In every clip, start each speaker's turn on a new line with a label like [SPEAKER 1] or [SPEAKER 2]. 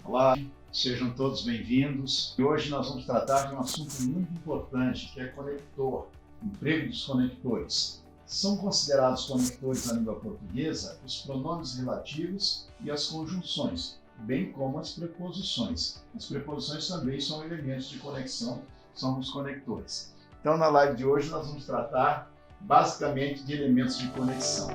[SPEAKER 1] Olá, sejam todos bem-vindos. E hoje nós vamos tratar de um assunto muito importante, que é conector, emprego dos conectores. São considerados conectores na língua portuguesa os pronomes relativos e as conjunções, bem como as preposições. As preposições também são elementos de conexão, são os conectores. Então, na live de hoje, nós vamos tratar basicamente de elementos de conexão.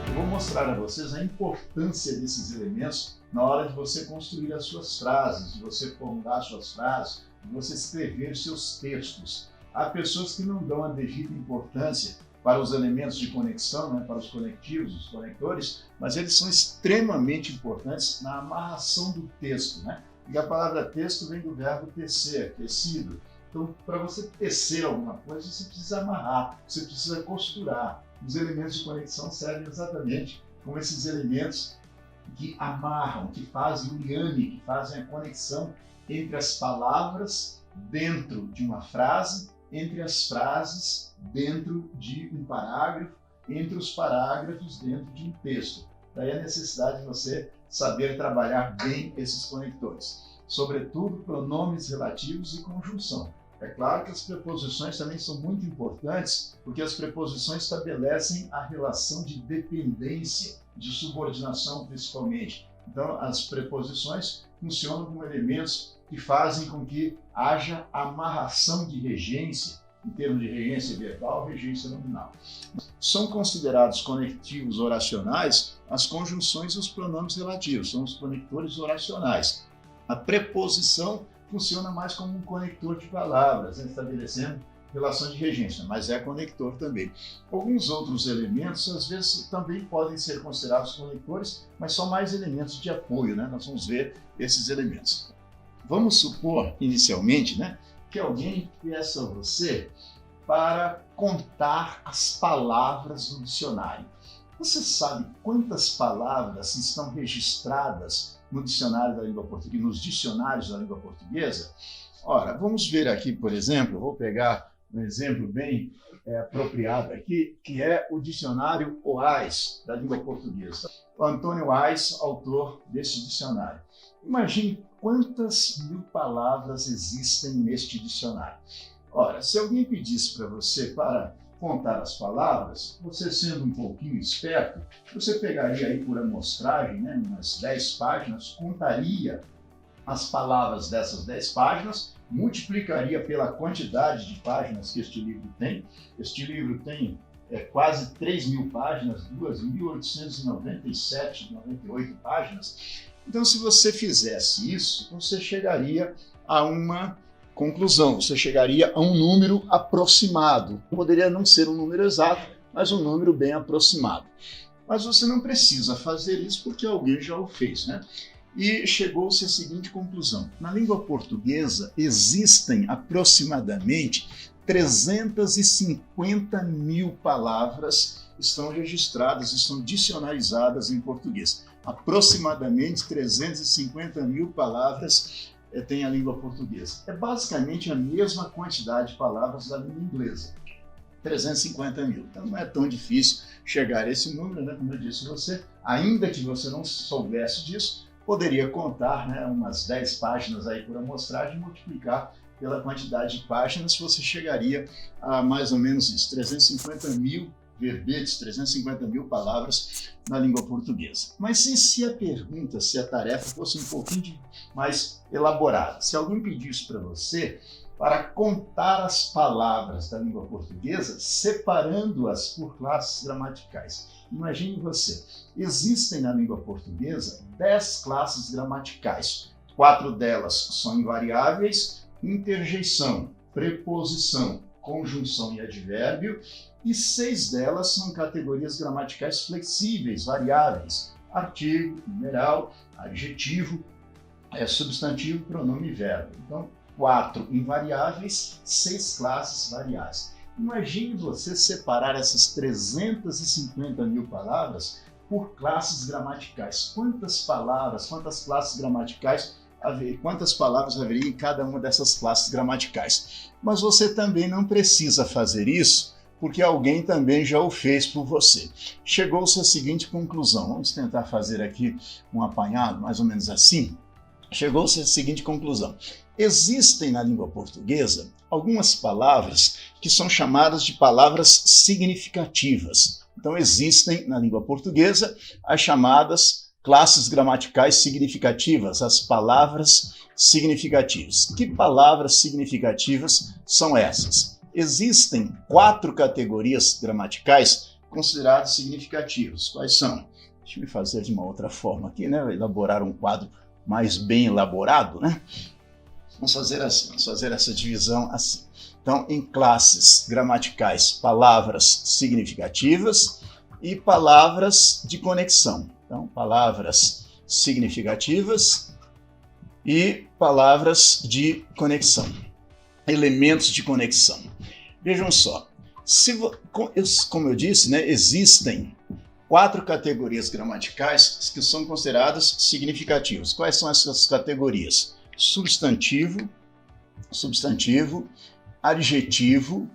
[SPEAKER 1] Eu vou mostrar a vocês a importância desses elementos na hora de você construir as suas frases, de você formular suas frases, de você escrever seus textos. Há pessoas que não dão a devida importância para os elementos de conexão, para os conectivos, os conectores, mas eles são extremamente importantes na amarração do texto. E a palavra texto vem do verbo tecer, tecido. Então, para você tecer alguma coisa, você precisa amarrar, você precisa costurar. Os elementos de conexão servem exatamente como esses elementos que amarram, que fazem o liame, que fazem a conexão entre as palavras dentro de uma frase, entre as frases dentro de um parágrafo, entre os parágrafos dentro de um texto. Daí a necessidade de você saber trabalhar bem esses conectores. Sobretudo, pronomes relativos e conjunção. É claro que as preposições também são muito importantes, porque as preposições estabelecem a relação de dependência, de subordinação principalmente. Então, as preposições funcionam como elementos que fazem com que haja amarração de regência, em termos de regência verbal, regência nominal. São considerados conectivos oracionais as conjunções e os pronomes relativos, são os conectores oracionais. A preposição funciona mais como um conector de palavras, estabelecendo relação de regência, mas é conector também. Alguns outros elementos, às vezes, também podem ser considerados conectores, mas são mais elementos de apoio, Nós vamos ver esses elementos. Vamos supor, inicialmente, que alguém peça a você para contar as palavras do dicionário. Você sabe quantas palavras estão registradas no dicionário da língua portuguesa, nos dicionários da língua portuguesa? Ora, vamos ver aqui, por exemplo, vou pegar um exemplo bem apropriado aqui, que é o dicionário OAS da língua portuguesa. O Antônio Ais, autor desse dicionário. Imagine quantas mil palavras existem neste dicionário. Ora, se alguém pedisse para você para contar as palavras, você sendo um pouquinho esperto, você pegaria aí por amostragem, umas 10 páginas, contaria as palavras dessas 10 páginas, multiplicaria pela quantidade de páginas que este livro tem. Este livro tem quase 3.000 páginas, 2.897, 98 páginas. Então, se você fizesse isso, você chegaria a uma conclusão, você chegaria a um número aproximado. Poderia não ser um número exato, mas um número bem aproximado. Mas você não precisa fazer isso porque alguém já o fez, E chegou-se à seguinte conclusão. Na língua portuguesa existem aproximadamente 350 mil palavras estão registradas, estão dicionarizadas em português. Aproximadamente 350 mil palavras tem a língua portuguesa. É basicamente a mesma quantidade de palavras da língua inglesa, 350 mil. Então não é tão difícil chegar a esse número, Como eu disse você, ainda que você não soubesse disso, poderia contar umas 10 páginas aí por amostragem e multiplicar pela quantidade de páginas, você chegaria a mais ou menos isso, 350 mil verbetes, 350 mil palavras na língua portuguesa. Mas se a pergunta, se a tarefa fosse um pouquinho mais elaborada, se alguém pedisse para você para contar as palavras da língua portuguesa, separando-as por classes gramaticais. Imagine você, existem na língua portuguesa 10 classes gramaticais. 4 delas são invariáveis, interjeição, preposição, conjunção e advérbio, e 6 delas são categorias gramaticais flexíveis, variáveis, artigo, numeral, adjetivo, substantivo, pronome e verbo. Então, 4 invariáveis, 6 classes variáveis. Imagine você separar essas 350 mil palavras por classes gramaticais. Quantas palavras, quantas classes gramaticais quantas palavras haveria em cada uma dessas classes gramaticais? Mas você também não precisa fazer isso porque alguém também já o fez por você. Chegou-se à seguinte conclusão, vamos tentar fazer aqui um apanhado, mais ou menos assim. Chegou-se à seguinte conclusão. Existem na língua portuguesa algumas palavras que são chamadas de palavras significativas. Então, existem na língua portuguesa as chamadas classes gramaticais significativas, as palavras significativas. Que palavras significativas são essas? Existem 4 categorias gramaticais consideradas significativas. Quais são? Deixa eu fazer de uma outra forma aqui, né? Elaborar um quadro mais bem elaborado, né? Vamos fazer assim, vamos fazer essa divisão assim. Então, em classes gramaticais, palavras significativas e palavras de conexão. Então, palavras significativas e palavras de conexão. Elementos de conexão. Vejam só, como eu disse, né, existem 4 categorias gramaticais que são consideradas significativas. Quais são essas categorias? Substantivo, adjetivo,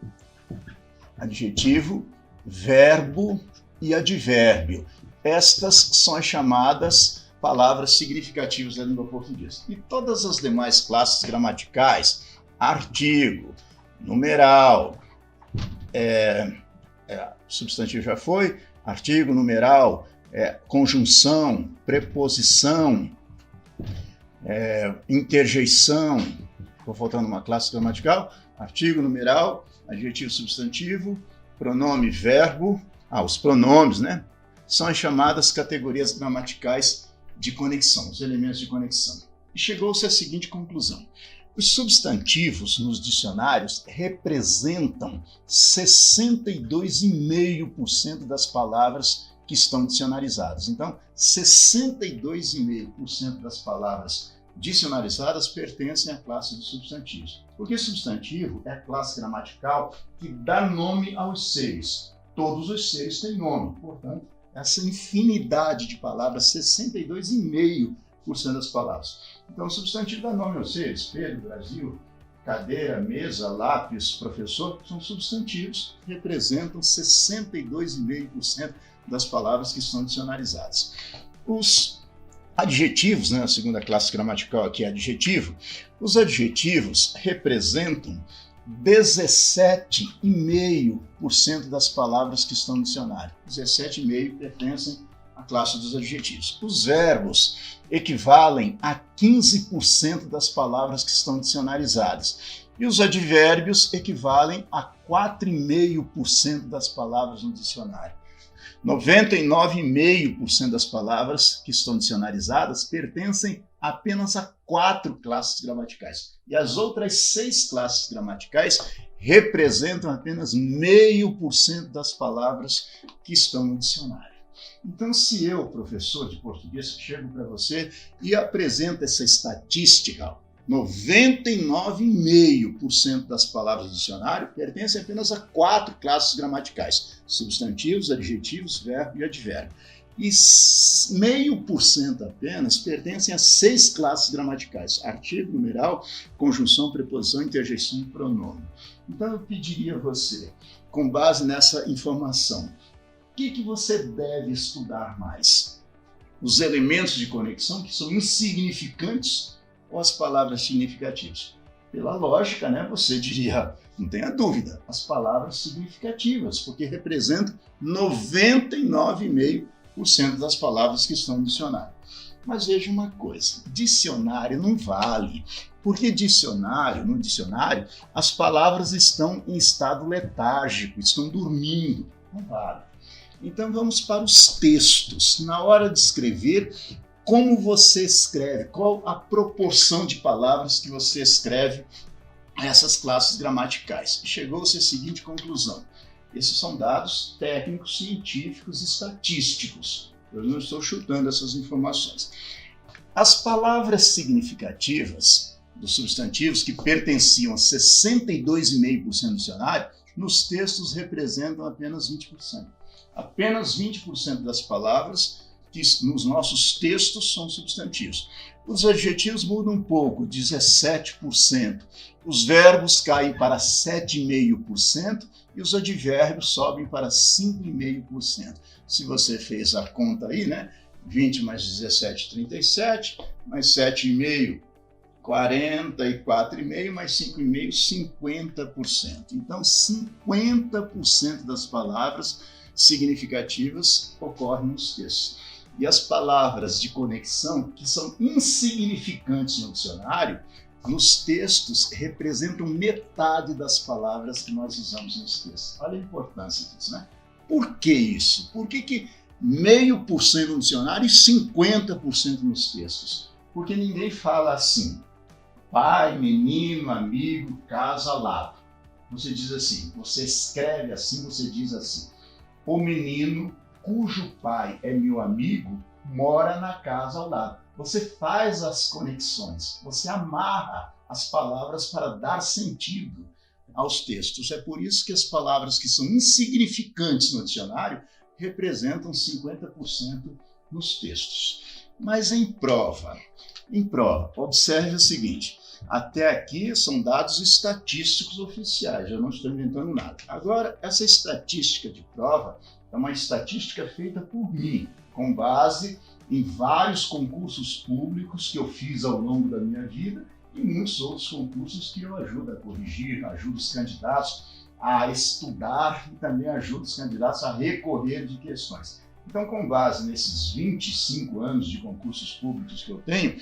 [SPEAKER 1] verbo e advérbio. Estas são as chamadas palavras significativas da língua portuguesa. E todas as demais classes gramaticais, artigo, numeral, substantivo já foi, artigo, numeral, conjunção, preposição, interjeição, estou faltando uma classe gramatical, artigo, numeral, adjetivo, substantivo, pronome, verbo, os pronomes, né? São as chamadas categorias gramaticais de conexão, os elementos de conexão. E chegou-se à seguinte conclusão. Os substantivos nos dicionários representam 62,5% das palavras que estão dicionarizadas. Então, 62,5% das palavras dicionarizadas pertencem à classe dos substantivos. Porque substantivo é a classe gramatical que dá nome aos seres. Todos os seres têm nome, portanto, essa infinidade de palavras, 62,5% das palavras. Então, o substantivo dá nome aos seres. Pedro, Brasil, cadeira, mesa, lápis, professor, são substantivos que representam 62,5% das palavras que estão dicionarizadas. Os adjetivos, né, a segunda classe gramatical aqui é adjetivo, os adjetivos representam 17,5% das palavras que estão no dicionário. 17,5% pertencem à classe dos adjetivos. Os verbos equivalem a 15% das palavras que estão dicionarizadas. E os advérbios equivalem a 4,5% das palavras no dicionário. 99,5% das palavras que estão dicionarizadas pertencem apenas a 4 classes gramaticais. E as outras 6 classes gramaticais representam apenas 0,5% das palavras que estão no dicionário. Então, se eu, professor de português, chego para você e apresento essa estatística, 99,5% das palavras do dicionário pertencem apenas a 4 classes gramaticais: substantivos, adjetivos, verbo e advérbio. E 0,5% apenas pertencem a 6 classes gramaticais: artigo, numeral, conjunção, preposição, interjeição e pronome. Então eu pediria a você, com base nessa informação, o que você deve estudar mais? Os elementos de conexão, que são insignificantes, ou as palavras significativas? Pela lógica, né, você diria, não tenha dúvida, as palavras significativas, porque representam 99,5% das palavras que estão no dicionário. Mas veja uma coisa, dicionário não vale, porque no dicionário, as palavras estão em estado letárgico, estão dormindo, não vale. Então vamos para os textos. Na hora de escrever, como você escreve? Qual a proporção de palavras que você escreve a essas classes gramaticais? Chegou-se à seguinte conclusão. Esses são dados técnicos, científicos, estatísticos. Eu não estou chutando essas informações. As palavras significativas dos substantivos, que pertenciam a 62,5% do dicionário, nos textos representam apenas 20%. Apenas 20% das palavras que nos nossos textos são substantivos. Os adjetivos mudam um pouco, 17%. Os verbos caem para 7,5% e os advérbios sobem para 5,5%. Se você fez a conta aí, né? 20 mais 17, 37, mais 7,5, 44,5, mais 5,5, 50%. Então, 50% das palavras significativas ocorrem nos textos. E as palavras de conexão, que são insignificantes no dicionário, nos textos representam metade das palavras que nós usamos nos textos. Olha a importância disso, né? Por que isso? Por que 0,5% no dicionário e 50% nos textos? Porque ninguém fala assim, pai, menino, amigo, casa, lado. Você diz assim, você escreve assim, você diz assim. O menino cujo pai é meu amigo mora na casa ao lado. Você faz as conexões, você amarra as palavras para dar sentido aos textos. É por isso que as palavras que são insignificantes no dicionário representam 50% nos textos. Mas em prova, observe o seguinte, até aqui são dados estatísticos oficiais, eu não estou inventando nada. Agora, essa estatística de prova é uma estatística feita por mim, com base em vários concursos públicos que eu fiz ao longo da minha vida e muitos outros concursos que eu ajudo a corrigir, ajudo os candidatos a estudar e também ajudo os candidatos a recorrer de questões. Então, com base nesses 25 anos de concursos públicos que eu tenho,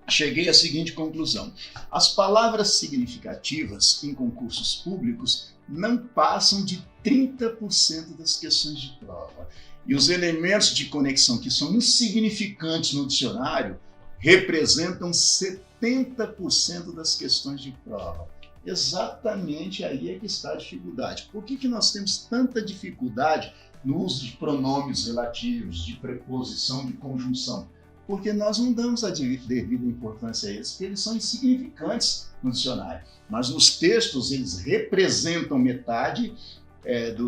[SPEAKER 1] cheguei à seguinte conclusão. As palavras significativas em concursos públicos não passam de 30% das questões de prova. E os elementos de conexão que são insignificantes no dicionário representam 70% das questões de prova. Exatamente aí é que está a dificuldade. Por que nós temos tanta dificuldade no uso de pronomes relativos, de preposição, de conjunção? Porque nós não damos a devida importância a eles, porque eles são insignificantes no dicionário. Mas nos textos eles representam metade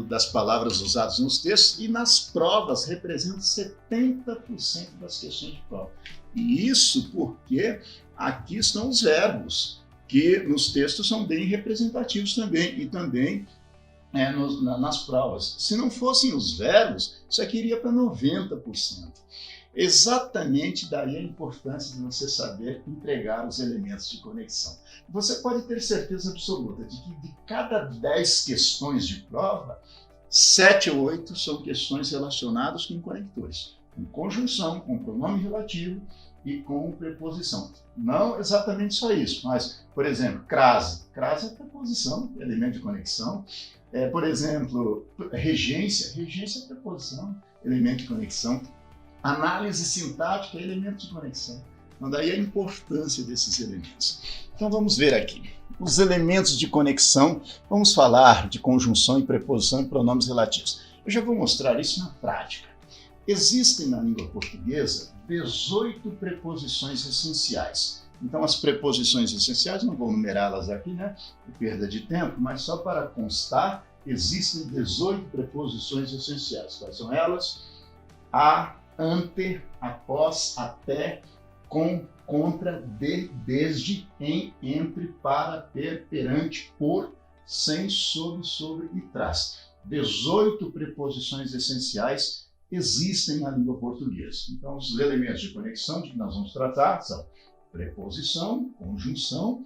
[SPEAKER 1] das palavras usadas nos textos e nas provas representam 70% das questões de prova. E isso porque aqui estão os verbos, que nos textos são bem representativos também, e também nas provas. Se não fossem os verbos, isso aqui iria para 90%. Exatamente daí a importância de você saber entregar os elementos de conexão. Você pode ter certeza absoluta de que de cada 10 questões de prova, 7 ou 8 são questões relacionadas com conectores, com conjunção, com pronome relativo e com preposição. Não exatamente só isso, mas, por exemplo, crase. Crase é preposição, elemento de conexão. Por exemplo, regência. Regência é preposição, elemento de conexão. Análise sintática é elemento de conexão. Então, daí a importância desses elementos. Então, vamos ver aqui. Os elementos de conexão, vamos falar de conjunção e preposição e pronomes relativos. Eu já vou mostrar isso na prática. Existem na língua portuguesa 18 preposições essenciais. Então, as preposições essenciais, não vou numerá-las aqui, né? De perda de tempo, mas só para constar, existem 18 preposições essenciais. Quais são elas? A, ante, após, até, com, contra, de, desde, em, entre, para, perante, por, sem, sobre e trás. 18 preposições essenciais existem na língua portuguesa. Então, os elementos de conexão de que nós vamos tratar são preposição, conjunção,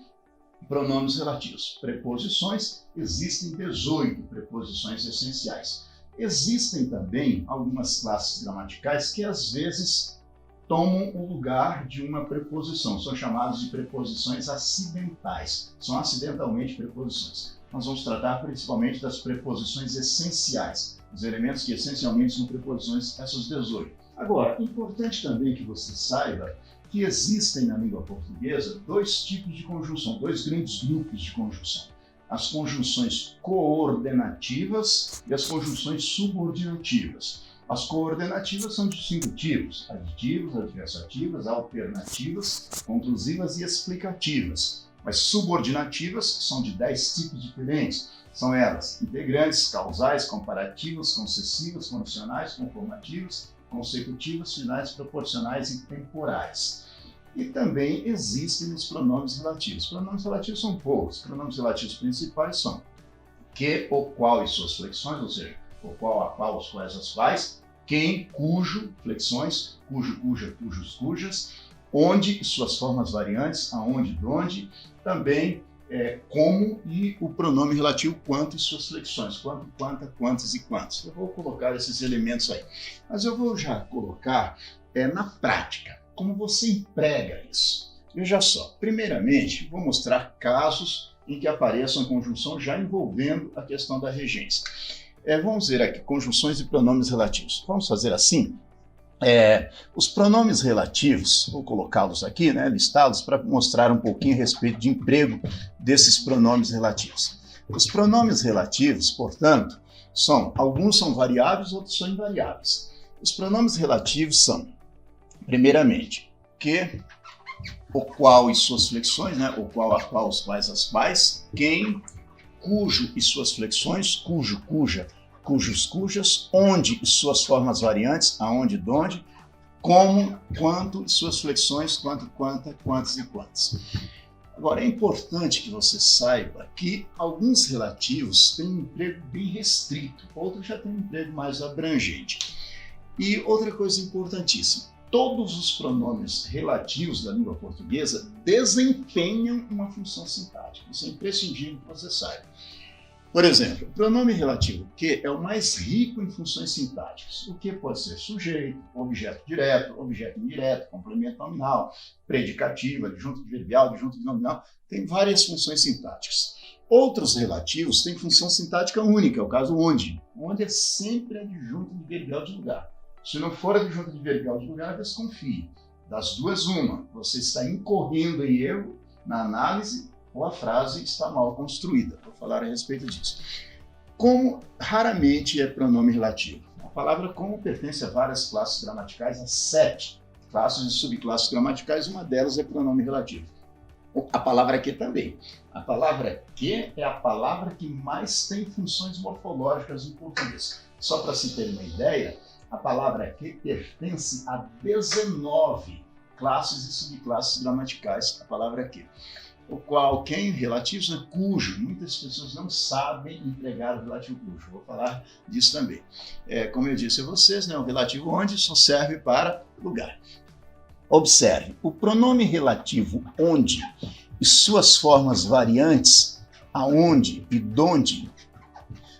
[SPEAKER 1] pronomes relativos. Preposições, existem 18 preposições essenciais. Existem também algumas classes gramaticais que às vezes tomam o lugar de uma preposição. São chamadas de preposições acidentais. São acidentalmente preposições. Nós vamos tratar principalmente das preposições essenciais, os elementos que essencialmente são preposições, essas 18. Agora, é importante também que você saiba que existem na língua portuguesa dois tipos de conjunção, dois grandes grupos de conjunção. As conjunções coordenativas e as conjunções subordinativas. As coordenativas são de 5 tipos: aditivos, adversativas, alternativas, conclusivas e explicativas. As subordinativas são de 10 tipos diferentes. São elas integrantes, causais, comparativas, concessivas, condicionais, conformativas consecutivas, finais, proporcionais e temporais. E também existem os pronomes relativos. Pronomes relativos são poucos. Pronomes relativos principais são que, o qual e suas flexões, ou seja, o qual, a qual, os quais, as quais, quem, cujo, flexões, cujo, cuja, cujos, cujas, onde e suas formas variantes, aonde, donde, também como e o pronome relativo quanto e suas flexões, quanto, quanta, quantos e quantos. Eu vou colocar esses elementos aí, mas eu vou já colocar na prática, como você emprega isso. Veja só, primeiramente, vou mostrar casos em que apareçam conjunção já envolvendo a questão da regência. Vamos ver aqui, conjunções de pronomes relativos. Vamos fazer assim? Os pronomes relativos, vou colocá-los aqui, listados, para mostrar um pouquinho a respeito de emprego desses pronomes relativos. Os pronomes relativos, portanto, alguns são variáveis, outros são invariáveis. Os pronomes relativos são, primeiramente, que, o qual e suas flexões, o qual, a qual, os quais, as quais, quem, cujo e suas flexões, cujo, cuja, cujos, cujas, onde e suas formas variantes, aonde, donde, como, quanto e suas flexões, quanto, quanta, quantos e quantos. Agora, é importante que você saiba que alguns relativos têm um emprego bem restrito, outros já têm um emprego mais abrangente. E outra coisa importantíssima, todos os pronomes relativos da língua portuguesa desempenham uma função sintática. Isso é imprescindível que você saiba. Por exemplo, o pronome relativo que é o mais rico em funções sintáticas. O que pode ser sujeito, objeto direto, objeto indireto, complemento nominal, predicativo, adjunto adverbial, adjunto nominal, tem várias funções sintáticas. Outros relativos têm função sintática única, é o caso onde. Onde é sempre adjunto adverbial de lugar. Se não for adjunto adverbial de lugar, desconfie. Das duas, uma. Você está incorrendo em erro na análise ou a frase está mal construída. Vou falar a respeito disso. Como raramente é pronome relativo? A palavra como pertence a várias classes gramaticais, a 7 classes e subclasses gramaticais, uma delas é pronome relativo. A palavra que também. A palavra que é a palavra que mais tem funções morfológicas em português. Só para se ter uma ideia, a palavra que pertence a 19 classes e subclasses gramaticais, a palavra que. O qual, quem, relativos, cujo. Muitas pessoas não sabem empregar o relativo cujo. Vou falar disso também. Como eu disse a vocês, o relativo onde só serve para lugar. Observe, o pronome relativo onde e suas formas variantes, aonde e donde,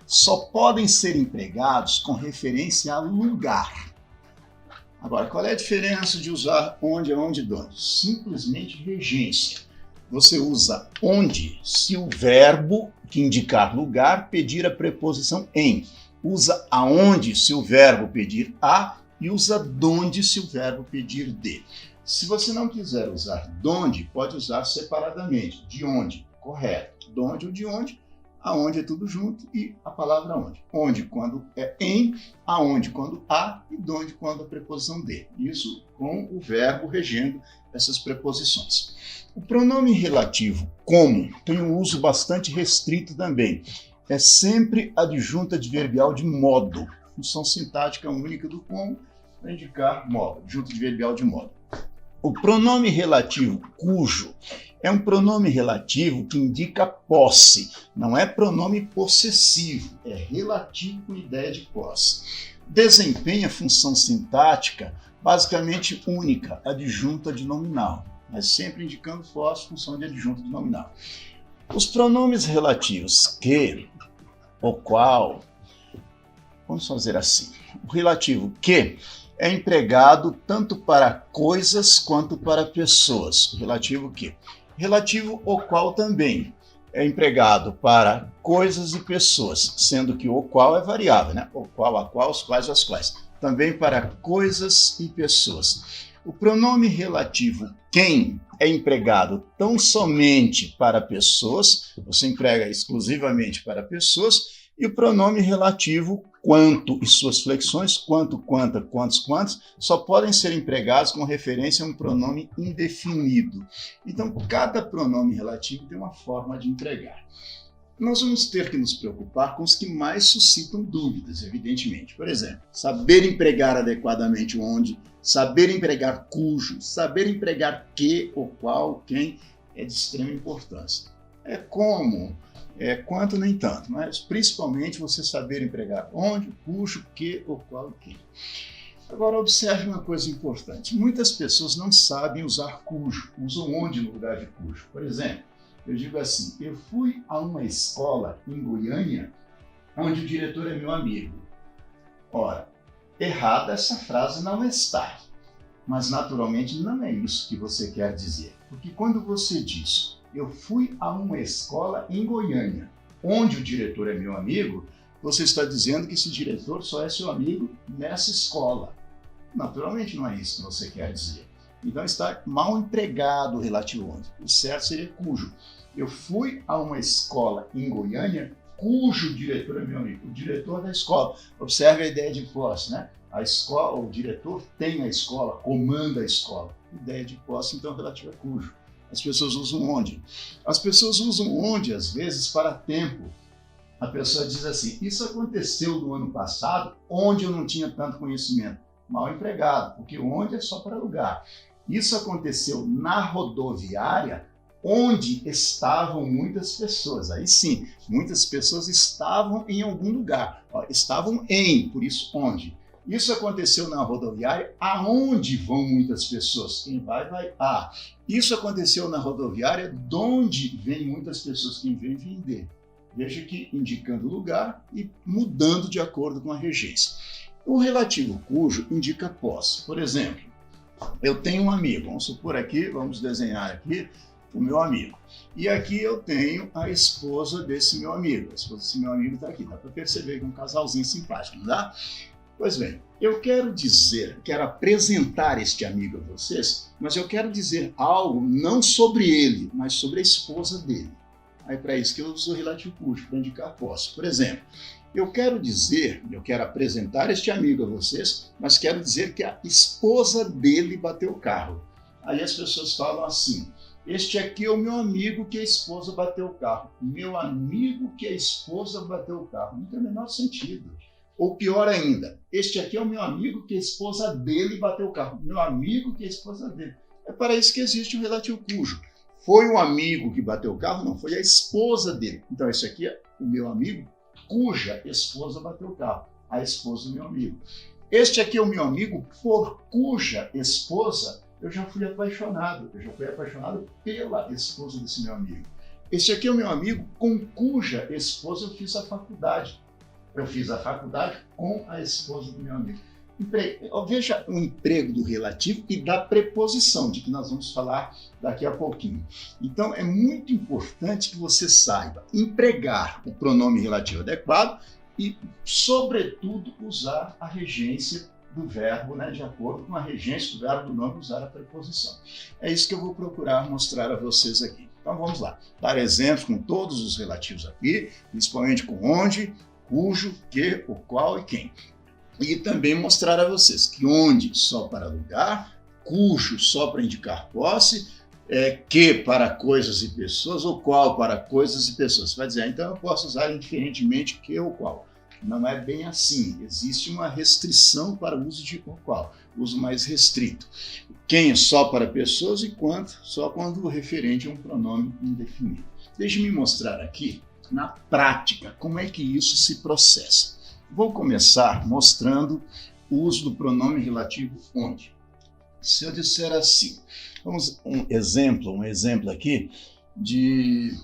[SPEAKER 1] só podem ser empregados com referência a lugar. Agora, qual é a diferença de usar onde, aonde e donde? Simplesmente regência. Você usa onde se o verbo que indicar lugar pedir a preposição em. Usa aonde se o verbo pedir a e usa donde se o verbo pedir de. Se você não quiser usar donde, pode usar separadamente. De onde, correto. Donde ou de onde, aonde é tudo junto e a palavra onde. Onde quando é em, aonde quando a e donde quando a preposição de. Isso com o verbo regendo essas preposições. O pronome relativo como tem um uso bastante restrito também. É sempre adjunto adverbial de modo. Função sintática única do como para indicar modo, adjunto adverbial de modo. O pronome relativo cujo é um pronome relativo que indica posse, não é pronome possessivo, é relativo com ideia de posse. Desempenha função sintática basicamente única, adjunta de nominal, mas sempre indicando posse, função de adjunto de nominal. Os pronomes relativos que, o qual, vamos fazer assim, o relativo que é empregado tanto para coisas quanto para pessoas. O relativo que? Relativo o qual também é empregado para coisas e pessoas, sendo que o qual é variável, O qual, a qual, os quais, as quais. Também para coisas e pessoas. O pronome relativo quem é empregado tão somente para pessoas, você emprega exclusivamente para pessoas, e o pronome relativo quanto e suas flexões, quanto, quanta, quantos, quantos, só podem ser empregados com referência a um pronome indefinido. Então, cada pronome relativo tem uma forma de empregar.
[SPEAKER 2] Nós vamos ter que nos preocupar com os que mais suscitam dúvidas, evidentemente. Por exemplo, saber empregar adequadamente o onde, saber empregar cujo, saber empregar que, ou qual, quem, é de extrema importância. É como, quanto nem tanto, mas principalmente você saber empregar onde, cujo, que, ou qual, quem. Agora, observe uma coisa importante. Muitas pessoas não sabem usar cujo, usam onde no lugar de cujo. Por exemplo, eu digo assim, eu fui a uma escola em Goiânia, onde o diretor é meu amigo. Ora, errada essa frase não está, mas naturalmente não é isso que você quer dizer. Porque quando você diz, eu fui a uma escola em Goiânia, onde o diretor é meu amigo, você está dizendo que esse diretor só é seu amigo nessa escola. Naturalmente não é isso que você quer dizer. Então está mal empregado o relativo onde. O certo seria cujo. Eu fui a uma escola em Goiânia, cujo diretor é meu amigo. O diretor da escola. Observe a ideia de posse, né? A escola, o diretor tem a escola, comanda a escola. Ideia de posse, então, relativa a cujo. As pessoas usam onde. As pessoas usam onde, às vezes, para tempo. A pessoa diz assim, isso aconteceu no ano passado, onde eu não tinha tanto conhecimento. Mal empregado, porque onde é só para lugar. Isso aconteceu na rodoviária, onde estavam muitas pessoas. Aí sim, muitas pessoas estavam em algum lugar. Estavam em, por isso onde. Isso aconteceu na rodoviária, aonde vão muitas pessoas. Quem vai, vai a. Isso aconteceu na rodoviária, donde vêm muitas pessoas. Quem vem, vem de. Veja que indicando o lugar e mudando de acordo com a regência. O relativo cujo indica posse. Por exemplo, eu tenho um amigo, vamos supor aqui, vamos desenhar aqui o meu amigo. E aqui eu tenho a esposa desse meu amigo. A esposa desse meu amigo está aqui, dá para perceber que é um casalzinho simpático, não dá? Pois bem, eu quero apresentar este amigo a vocês, mas eu quero dizer algo não sobre ele, mas sobre a esposa dele. Aí para isso que eu uso o relativo cujo, para indicar posse. Por exemplo, eu quero apresentar este amigo a vocês, mas quero dizer que a esposa dele bateu o carro. Aí as pessoas falam assim, este aqui é o meu amigo que a esposa bateu o carro. Meu amigo que a esposa bateu o carro. Não tem o menor sentido. Ou pior ainda, este aqui é o meu amigo que a esposa dele bateu o carro. Meu amigo que a esposa dele. É para isso que existe o relativo cujo. Foi um amigo que bateu o carro? Não, foi a esposa dele. Então esse aqui é o meu amigo cuja esposa bateu o carro, a esposa do meu amigo. Este aqui é o meu amigo por cuja esposa eu já fui apaixonado pela esposa desse meu amigo. Este aqui é o meu amigo com cuja esposa eu fiz a faculdade. Eu fiz a faculdade com a esposa do meu amigo. Veja o emprego do relativo e da preposição, de que nós vamos falar daqui a pouquinho. Então, é muito importante que você saiba empregar o pronome relativo adequado e, sobretudo, usar a regência do verbo, né, de acordo com a regência do verbo do nome, usar a preposição. É isso que eu vou procurar mostrar a vocês aqui. Então, vamos lá. Dar exemplos com todos os relativos aqui, principalmente com onde, cujo, que, o qual e quem. E também mostrar a vocês que onde só para lugar, cujo só para indicar posse, que para coisas e pessoas, ou qual para coisas e pessoas. Você vai dizer, então eu posso usar indiferentemente que ou qual. Não é bem assim. Existe uma restrição para o uso de ou qual, uso mais restrito. Quem é só para pessoas e quanto só quando o referente é um pronome indefinido. Deixe-me mostrar aqui, na prática, como é que isso se processa. Vou começar mostrando o uso do pronome relativo onde. Se eu disser assim, vamos um exemplo aqui de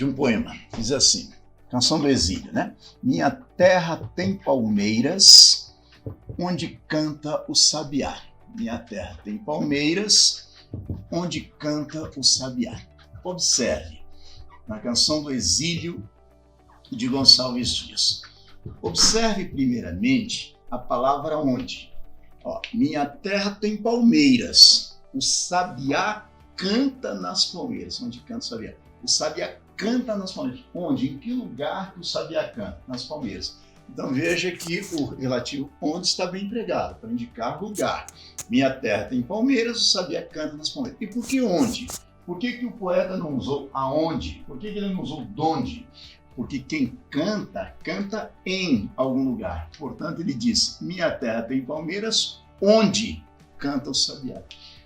[SPEAKER 2] um poema. Diz assim, Canção do Exílio, né? Minha terra tem palmeiras, onde canta o sabiá. Minha terra tem palmeiras, onde canta o sabiá. Observe, na Canção do Exílio de Gonçalves Dias. Observe primeiramente a palavra onde. Minha terra tem palmeiras. O sabiá canta nas palmeiras. Onde canta o sabiá? O sabiá canta nas palmeiras. Onde? Em que lugar que o sabiá canta? Nas palmeiras. Então veja que o relativo onde está bem empregado, para indicar lugar. Minha terra tem palmeiras, o sabiá canta nas palmeiras. E por que onde? Por que o poeta não usou aonde? Por que ele não usou donde? Porque quem canta, canta em algum lugar. Portanto, ele diz, minha terra tem palmeiras, onde canta o sabiá.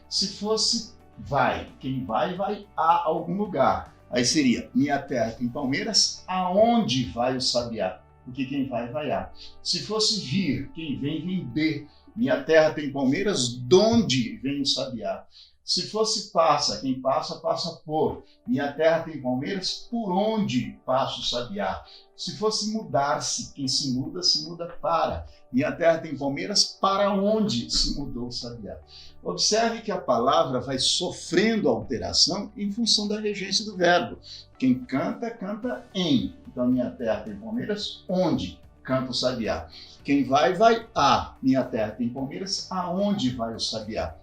[SPEAKER 2] Se fosse vai, quem vai, vai a algum lugar. Aí seria, minha terra tem palmeiras, aonde vai o sabiá? Porque quem vai, vai a. Se fosse vir, quem vem, vem de. Minha terra tem palmeiras, donde vem o sabiá? Se fosse passa, quem passa, passa por. Minha terra tem palmeiras, por onde passa o sabiá? Se fosse mudar-se, quem se muda para. Minha terra tem palmeiras, para onde se mudou o sabiá? Observe que a palavra vai sofrendo alteração em função da regência do verbo. Quem canta, canta em. Então, minha terra tem palmeiras, onde canta o sabiá? Quem vai, vai a. Minha terra tem palmeiras, aonde vai o sabiá?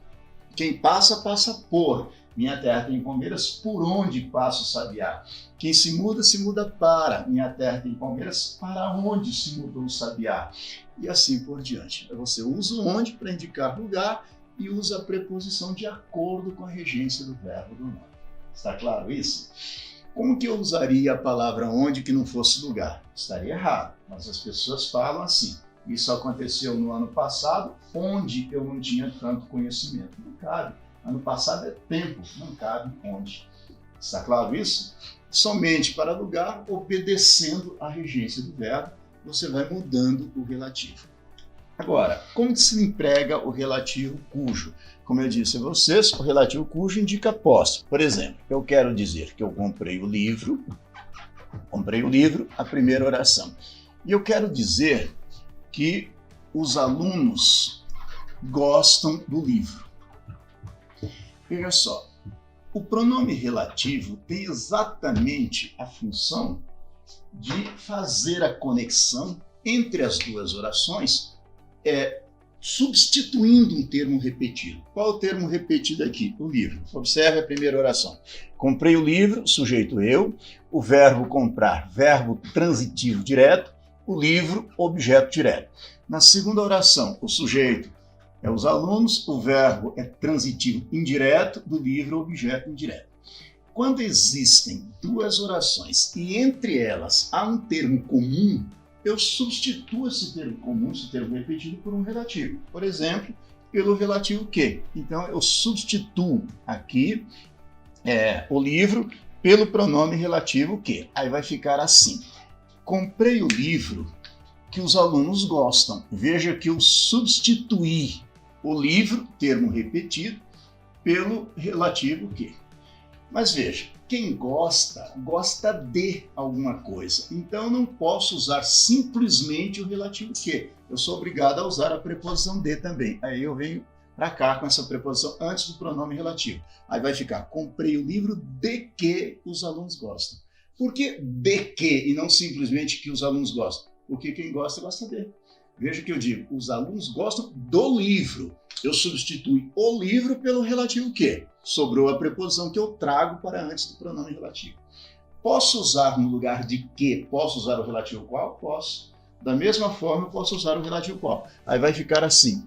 [SPEAKER 2] Quem passa, passa por. Minha terra tem palmeiras, por onde passa o sabiá? Quem se muda para. Minha terra tem palmeiras, para onde se mudou o sabiá? E assim por diante. Você usa o onde para indicar lugar e usa a preposição de acordo com a regência do verbo do nome. Está claro isso? Como que eu usaria a palavra onde que não fosse lugar? Estaria errado, mas as pessoas falam assim. Isso aconteceu no ano passado, onde eu não tinha tanto conhecimento. Não cabe. Ano passado é tempo, não cabe onde. Está claro isso? Somente para lugar, obedecendo à regência do verbo, você vai mudando o relativo. Agora, como que se emprega o relativo cujo? Como eu disse a vocês, o relativo cujo indica posse. Por exemplo, eu quero dizer que eu comprei o livro, a primeira oração. E eu quero dizer que os alunos gostam do livro. Veja só, o pronome relativo tem exatamente a função de fazer a conexão entre as duas orações, substituindo um termo repetido. Qual é o termo repetido aqui? O livro. Observe a primeira oração. Comprei o livro, sujeito eu, o verbo comprar, verbo transitivo direto, o livro, objeto direto. Na segunda oração, o sujeito é os alunos, o verbo é transitivo indireto, do livro, objeto indireto. Quando existem duas orações e entre elas há um termo comum, eu substituo esse termo comum, esse termo repetido, por um relativo. Por exemplo, pelo relativo que. Então, eu substituo aqui o livro pelo pronome relativo que. Aí vai ficar assim. Comprei o livro que os alunos gostam. Veja que eu substituí o livro, termo repetido, pelo relativo que. Mas veja, quem gosta, gosta de alguma coisa. Então eu não posso usar simplesmente o relativo que. Eu sou obrigado a usar a preposição de também. Aí eu venho para cá com essa preposição antes do pronome relativo. Aí vai ficar, comprei o livro de que os alunos gostam. Por que de que e não simplesmente que os alunos gostam? Porque quem gosta, gosta de. Veja que eu digo, os alunos gostam do livro. Eu substitui o livro pelo relativo que. Sobrou a preposição que eu trago para antes do pronome relativo. Posso usar no lugar de que? Posso usar o relativo qual? Posso. Da mesma forma, eu posso usar o relativo qual. Aí vai ficar assim.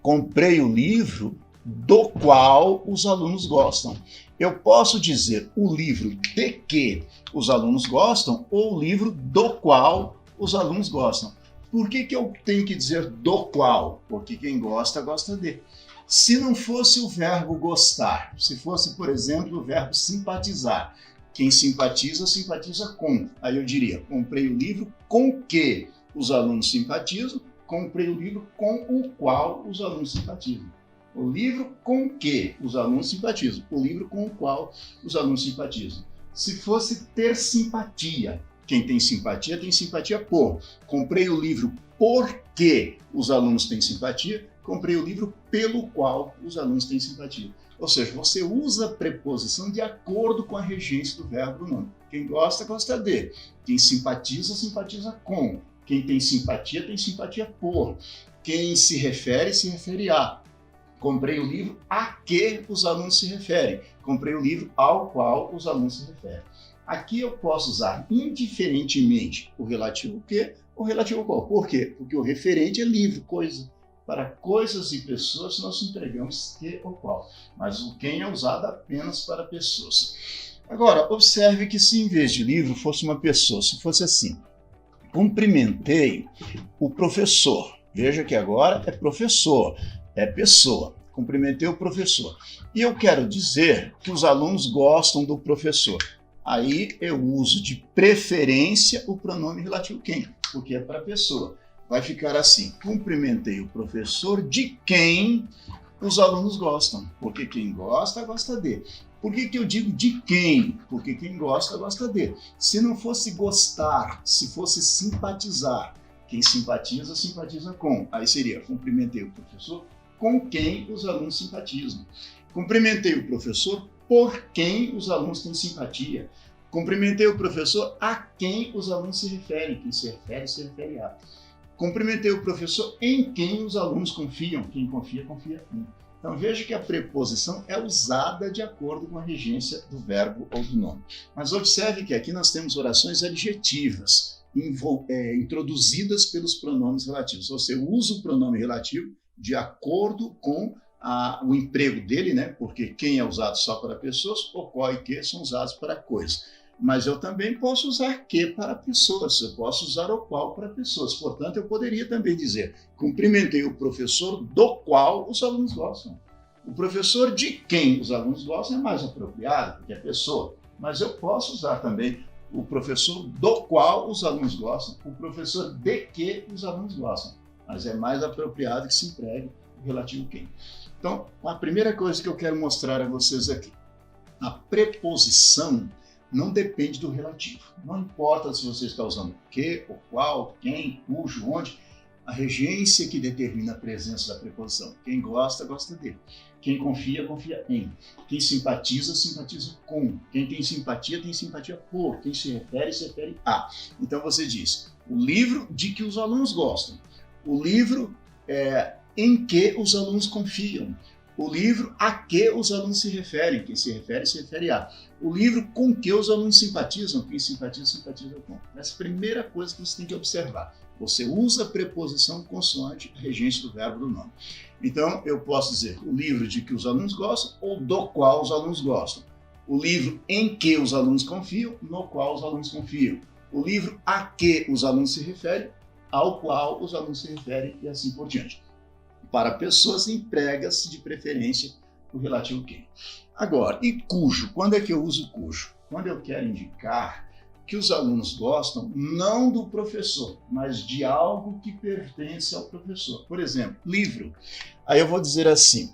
[SPEAKER 2] Comprei o livro do qual os alunos gostam. Eu posso dizer o livro de que os alunos gostam ou o livro do qual os alunos gostam. Por que eu tenho que dizer do qual? Porque quem gosta, gosta de. Se não fosse o verbo gostar, se fosse, por exemplo, o verbo simpatizar, quem simpatiza, simpatiza com. Aí eu diria, comprei o livro com que os alunos simpatizam, comprei o livro com o qual os alunos simpatizam. O livro com que os alunos simpatizam, o livro com o qual os alunos simpatizam. Se fosse ter simpatia, quem tem simpatia por. Comprei o livro porque os alunos têm simpatia, comprei o livro pelo qual os alunos têm simpatia. Ou seja, você usa a preposição de acordo com a regência do verbo do nome. Quem gosta, gosta de. Quem simpatiza, simpatiza com. Quem tem simpatia por. Quem se refere a. Comprei o livro a que os alunos se referem. Comprei o livro ao qual os alunos se referem. Aqui eu posso usar indiferentemente o relativo que ou o relativo qual. Por quê? Porque o referente é livro, coisa. Para coisas e pessoas, nós empregamos que ou qual. Mas o quem é usado apenas para pessoas. Agora, observe que se em vez de livro fosse uma pessoa, se fosse assim, cumprimentei o professor. Veja que agora é professor, é pessoa. Cumprimentei o professor. E eu quero dizer que os alunos gostam do professor. Aí eu uso de preferência o pronome relativo quem, porque é para pessoa. Vai ficar assim: cumprimentei o professor de quem os alunos gostam. Porque quem gosta, gosta de. Por que eu digo de quem? Porque quem gosta, gosta de. Se não fosse gostar, se fosse simpatizar, quem simpatiza, simpatiza com. Aí seria: cumprimentei o professor com quem os alunos simpatizam. Cumprimentei o professor por quem os alunos têm simpatia. Cumprimentei o professor a quem os alunos se referem. Quem se refere a. Cumprimentei o professor em quem os alunos confiam. Quem confia, confia em. Então veja que a preposição é usada de acordo com a regência do verbo ou do nome. Mas observe que aqui nós temos orações adjetivas, introduzidas pelos pronomes relativos. Você usa o pronome relativo de acordo com o emprego dele, né? Porque quem é usado só para pessoas, o qual e que são usados para coisas. Mas eu também posso usar que para pessoas, eu posso usar o qual para pessoas. Portanto, eu poderia também dizer: cumprimentei o professor do qual os alunos gostam. O professor de quem os alunos gostam é mais apropriado, porque é pessoa. Mas eu posso usar também o professor do qual os alunos gostam, o professor de que os alunos gostam. Mas é mais apropriado que se empregue o relativo quem. Então, a primeira coisa que eu quero mostrar a vocês aqui: a preposição não depende do relativo. Não importa se você está usando que, o qual, quem, cujo, onde. A regência que determina a presença da preposição. Quem gosta, gosta de. Quem confia, confia em. Quem simpatiza, simpatiza com. Quem tem simpatia por. Quem se refere a. Então você diz: o livro de que os alunos gostam. O livro em que os alunos confiam. O livro a que os alunos se referem. Quem se refere a. O livro com que os alunos simpatizam. Quem simpatiza, simpatiza com. Essa é a primeira coisa que você tem que observar. Você usa a preposição consoante a regência do verbo do nome. Então, eu posso dizer o livro de que os alunos gostam ou do qual os alunos gostam. O livro em que os alunos confiam, no qual os alunos confiam. O livro a que os alunos se referem, ao qual os alunos se referem e assim por diante. Para pessoas, emprega-se de preferência o relativo quem. Agora, e cujo? Quando é que eu uso cujo? Quando eu quero indicar que os alunos gostam não do professor, mas de algo que pertence ao professor. Por exemplo, livro. Aí eu vou dizer assim: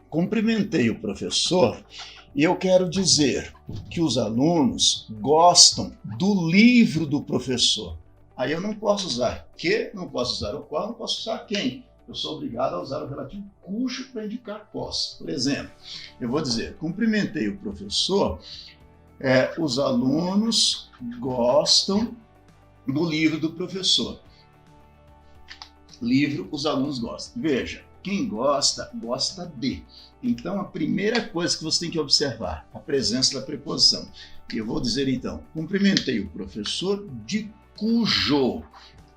[SPEAKER 2] cumprimentei o professor e eu quero dizer que os alunos gostam do livro do professor. Aí eu não posso usar que, não posso usar o qual, não posso usar quem. Eu sou obrigado a usar o relativo cujo para indicar posse. Por exemplo, eu vou dizer: cumprimentei o professor, os alunos gostam do livro do professor. Livro, os alunos gostam. Veja, quem gosta, gosta de. Então, a primeira coisa que você tem que observar, a presença da preposição. Eu vou dizer então: cumprimentei o professor de cujo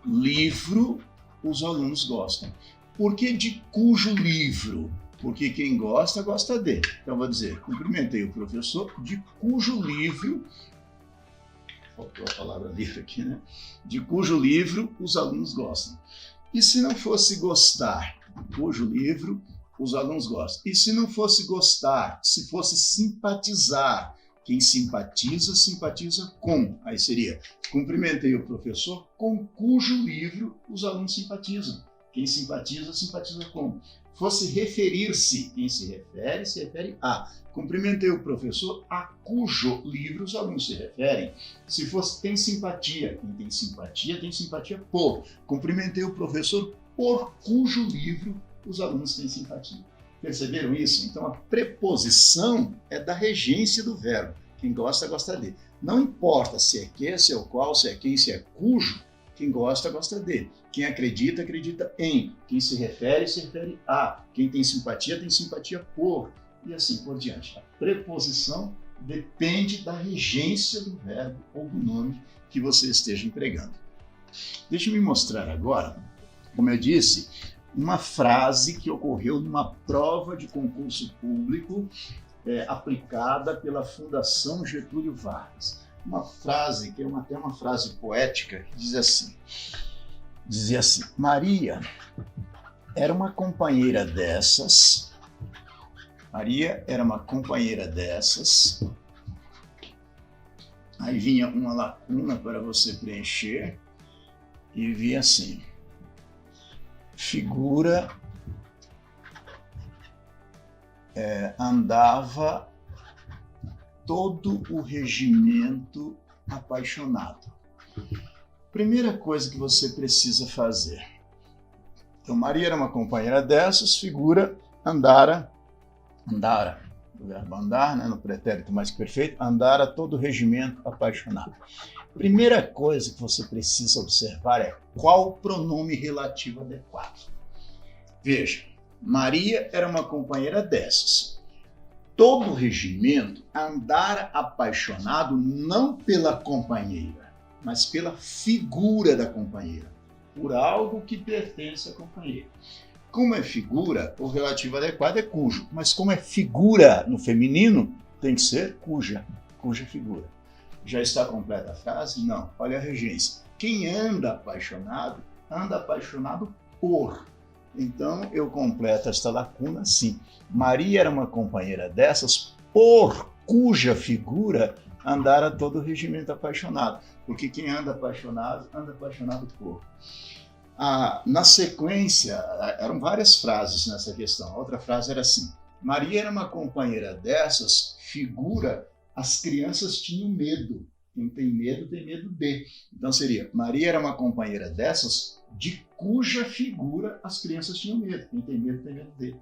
[SPEAKER 2] livro os alunos gostam. Por que de cujo livro? Porque quem gosta, gosta de. Então, eu vou dizer: cumprimentei o professor de cujo livro, faltou a palavra livro aqui, né? De cujo livro os alunos gostam. E se não fosse gostar, cujo livro os alunos gostam. E se não fosse gostar, se fosse simpatizar, quem simpatiza, simpatiza com. Aí seria: cumprimentei o professor com cujo livro os alunos simpatizam. Quem simpatiza, simpatiza com. Fosse referir-se, quem se refere a. Cumprimentei o professor a cujo livro os alunos se referem. Se fosse tem simpatia, quem tem simpatia por. Cumprimentei o professor por cujo livro os alunos têm simpatia. Perceberam isso? Então a preposição é da regência do verbo. Quem gosta, gosta de. Não importa se é que, se é o qual, se é quem, se é cujo. Quem gosta, gosta de. Quem acredita, acredita em. Quem se refere a. Quem tem simpatia por. E assim por diante. A preposição depende da regência do verbo ou do nome que você esteja empregando. Deixa eu me mostrar agora, como eu disse, uma frase que ocorreu numa prova de concurso público aplicada pela Fundação Getúlio Vargas. Uma frase que é até uma frase poética que dizia assim: Maria era uma companheira dessas. Maria era uma companheira dessas. Aí vinha uma lacuna para você preencher e vinha assim: figura andava todo o regimento apaixonado. Primeira coisa que você precisa fazer. Então, Maria era uma companheira dessas, figura andara, o verbo andar, né, no pretérito mais que perfeito, andara todo o regimento apaixonado. Primeira coisa que você precisa observar é qual o pronome relativo adequado. Veja, Maria era uma companheira dessas. Todo o regimento andara apaixonado não pela companheira, mas pela figura da companheira, por algo que pertence à companheira. Como é figura, o relativo adequado é cujo, mas como é figura no feminino, tem que ser cuja figura. Já está completa a frase? Não. Olha a regência. Quem anda apaixonado por. Então, eu completo esta lacuna assim. Maria era uma companheira dessas por cuja figura andara todo o regimento apaixonado. Porque quem anda apaixonado por. Na sequência, eram várias frases nessa questão. A outra frase era assim: Maria era uma companheira dessas, figura, as crianças tinham medo. Quem tem medo de. Então seria: Maria era uma companheira dessas, de cuja figura as crianças tinham medo. Quem tem medo de.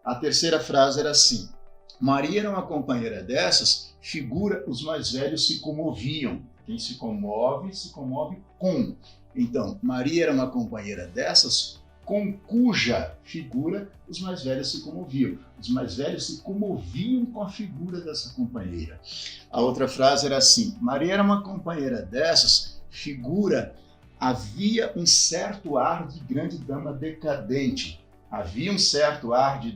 [SPEAKER 2] A terceira frase era assim: Maria era uma companheira dessas, figura, os mais velhos se comoviam. Quem se comove com. Então, Maria era uma companheira dessas, com cuja figura os mais velhos se comoviam. Os mais velhos se comoviam com a figura dessa companheira. A outra frase era assim: Maria era uma companheira dessas, figura, havia um certo ar de grande dama decadente. Havia um certo ar de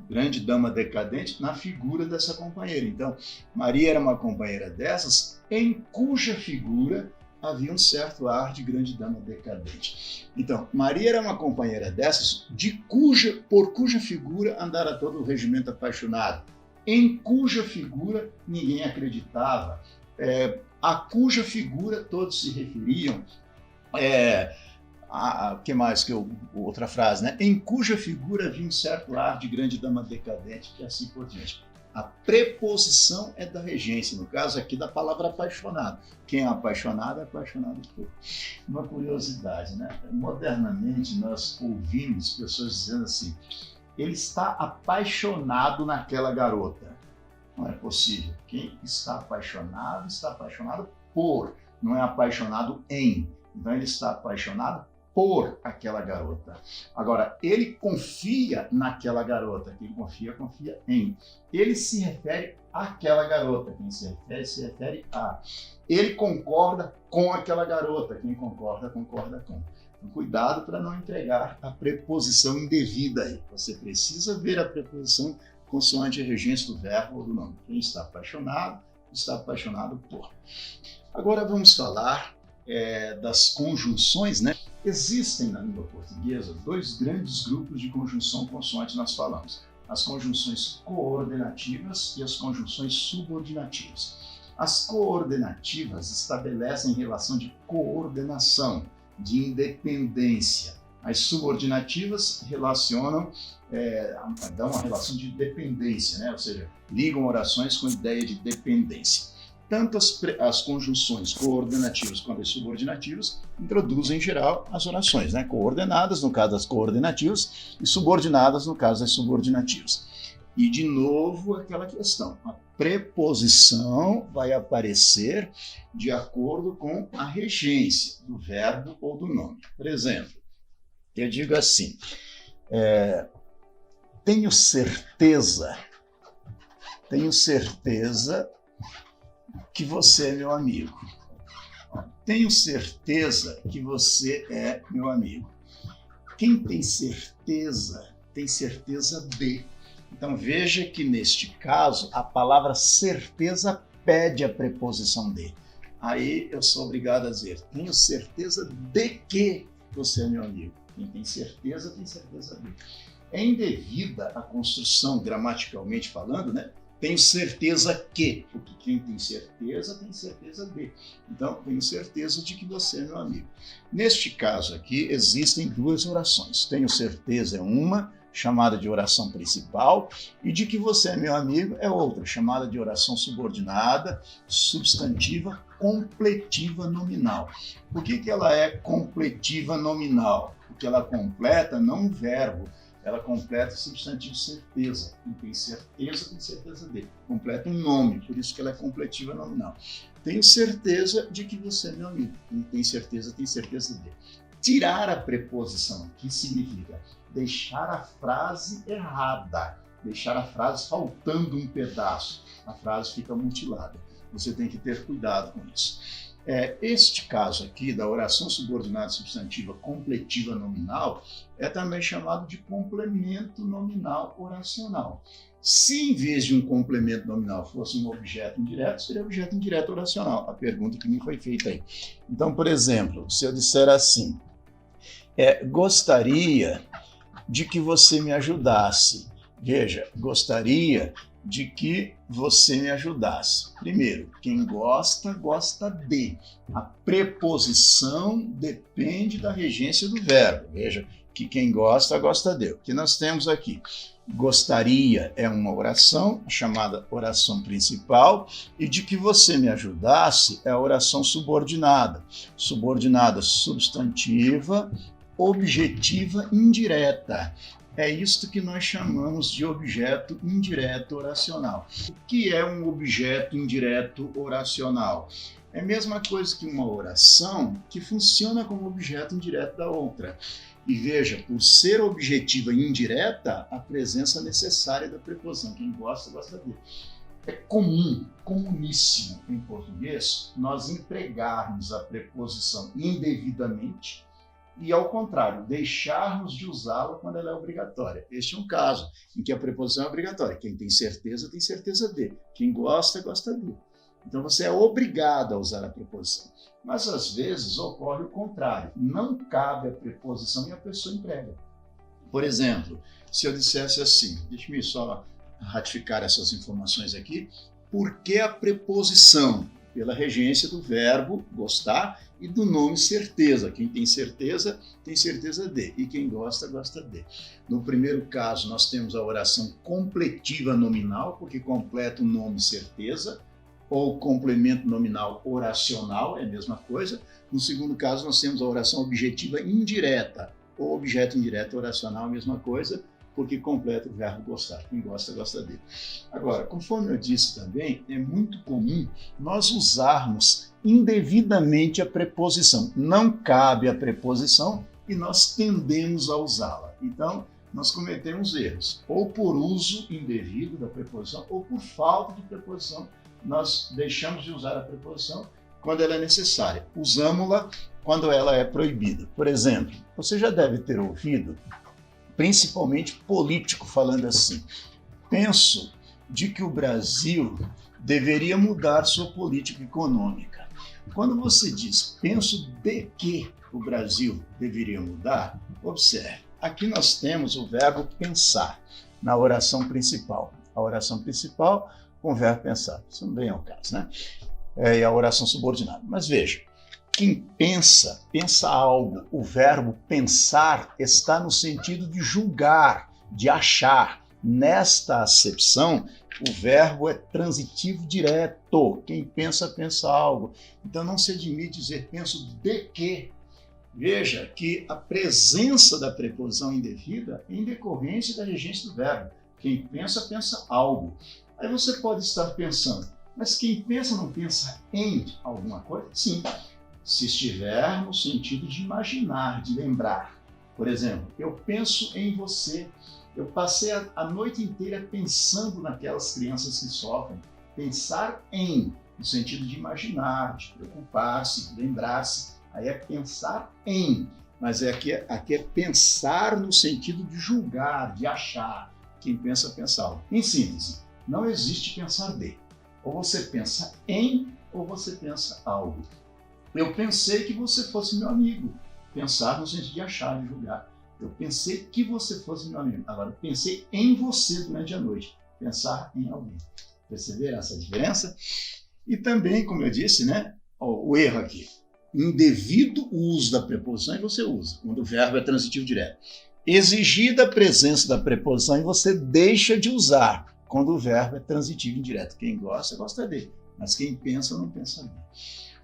[SPEAKER 2] grande dama decadente na figura dessa companheira. Então, Maria era uma companheira dessas, em cuja figura havia um certo ar de grande dama decadente. Então, Maria era uma companheira dessas, por cuja figura andara todo o regimento apaixonado, em cuja figura ninguém acreditava, a cuja figura todos se referiam, que mais que outra frase, né? Em cuja figura havia um certo ar de grande dama decadente, e assim por diante. A preposição é da regência, no caso aqui da palavra apaixonado. Quem é apaixonado por. Uma curiosidade, né? Modernamente nós ouvimos pessoas dizendo assim: ele está apaixonado naquela garota. Não é possível. Quem está apaixonado por, não é apaixonado em. Então ele está apaixonado por aquela garota. Agora, ele confia naquela garota. Quem confia em. Ele se refere àquela garota. Quem se refere a. Ele concorda com aquela garota. Quem concorda com. Então, cuidado para não entregar a preposição indevida aí. Você precisa ver a preposição consoante a regência do verbo ou do nome. Quem está apaixonado por. Agora vamos falar das conjunções, né? Existem na língua portuguesa dois grandes grupos de conjunção consoante nós falamos: as conjunções coordenativas e as conjunções subordinativas. As coordenativas estabelecem relação de coordenação, de independência. As subordinativas dão uma relação de dependência, né? Ou seja, ligam orações com ideia de dependência. Tanto as conjunções coordenativas quanto as subordinativas introduzem, em geral, as orações, né? Coordenadas, no caso das coordenativas, e subordinadas, no caso das subordinativas. E, de novo, aquela questão: a preposição vai aparecer de acordo com a regência do verbo ou do nome. Por exemplo, eu digo assim: tenho certeza que você é meu amigo. Tenho certeza que você é meu amigo. Quem tem certeza de. Então veja que neste caso a palavra certeza pede a preposição de. Aí eu sou obrigado a dizer, tenho certeza de que você é meu amigo. Quem tem certeza de. É indevida a construção, gramaticalmente falando, né? Tenho certeza que, porque quem tem certeza de. Então, tenho certeza de que você é meu amigo. Neste caso aqui, existem duas orações. Tenho certeza é uma, chamada de oração principal, e de que você é meu amigo é outra, chamada de oração subordinada, substantiva, completiva nominal. Por que ela é completiva nominal? Porque ela completa não um verbo, ela completa o substantivo certeza. Quem tem certeza de. Completa um nome, por isso que ela é completiva nominal. Tenho certeza de que você é meu amigo. Quem tem certeza de. Tirar a preposição aqui significa deixar a frase errada, deixar a frase faltando um pedaço. A frase fica mutilada. Você tem que ter cuidado com isso. Este caso aqui da oração subordinada substantiva completiva nominal é também chamado de complemento nominal oracional. Se em vez de um complemento nominal fosse um objeto indireto, seria objeto indireto oracional, a pergunta que me foi feita aí. Então, por exemplo, se eu disser assim, gostaria de que você me ajudasse. Veja, gostaria de que você me ajudasse. Primeiro, quem gosta, gosta de. A preposição depende da regência do verbo. Veja que quem gosta, gosta de. O que nós temos aqui? Gostaria é uma oração, chamada oração principal, e de que você me ajudasse é a oração subordinada. Subordinada substantiva, objetiva indireta. É isto que nós chamamos de objeto indireto oracional. O que é um objeto indireto oracional? É a mesma coisa que uma oração que funciona como objeto indireto da outra. E veja, por ser objetiva e indireta, a presença necessária da preposição. Quem gosta, gosta de. É comuníssimo em português, nós empregarmos a preposição indevidamente e, ao contrário, deixarmos de usá-la quando ela é obrigatória. Este é um caso em que a preposição é obrigatória. Quem tem certeza de. Quem gosta, gosta de. Então, você é obrigado a usar a preposição. Mas, às vezes, ocorre o contrário. Não cabe a preposição e a pessoa emprega. Por exemplo, se eu dissesse assim, deixe-me só ratificar essas informações aqui, por que a preposição? Pela regência do verbo gostar e do nome certeza. Quem tem certeza de. E quem gosta, gosta de. No primeiro caso, nós temos a oração completiva nominal, porque completa o nome certeza, ou complemento nominal oracional, é a mesma coisa. No segundo caso, nós temos a oração objetiva indireta, ou objeto indireto oracional, a mesma coisa, porque completa o verbo gostar. Quem gosta, gosta de. Agora, conforme eu disse também, é muito comum nós usarmos indevidamente a preposição. Não cabe a preposição e nós tendemos a usá-la. Então, nós cometemos erros, ou por uso indevido da preposição, ou por falta de preposição. Nós deixamos de usar a preposição quando ela é necessária. Usamos-la quando ela é proibida. Por exemplo, você já deve ter ouvido, principalmente político, falando assim: penso de que o Brasil deveria mudar sua política econômica. Quando você diz penso de que o Brasil deveria mudar, observe, aqui nós temos o verbo pensar na oração principal. A oração principal com o verbo pensar. Isso não vem ao caso, né? É a oração subordinada. Mas veja, quem pensa, pensa algo. O verbo pensar está no sentido de julgar, de achar. Nesta acepção, o verbo é transitivo direto. Quem pensa, pensa algo. Então não se admite dizer penso de que. Veja que a presença da preposição indevida é em decorrência da regência do verbo. Quem pensa, pensa algo. Aí você pode estar pensando, mas quem pensa não pensa em alguma coisa? Sim, se estiver no sentido de imaginar, de lembrar. Por exemplo, eu penso em você. Eu passei a noite inteira pensando naquelas crianças que sofrem. Pensar em, no sentido de imaginar, de preocupar-se, de lembrar-se. Aí é pensar em. Mas aqui é pensar no sentido de julgar, de achar. Quem pensa, pensa algo. Em síntese, não existe pensar de. Ou você pensa em, ou você pensa algo. Eu pensei que você fosse meu amigo. Pensar no sentido de achar, de julgar. Eu pensei que você fosse meu amigo. Agora, eu pensei em você durante a noite. Pensar em alguém. Perceberam essa diferença? E também, como eu disse, né, o erro aqui. Indevido uso da preposição e você usa, quando o verbo é transitivo direto. Exigida a presença da preposição e você deixa de usar, quando o verbo é transitivo indireto. Quem gosta, gosta dele, mas quem pensa, não pensa bem.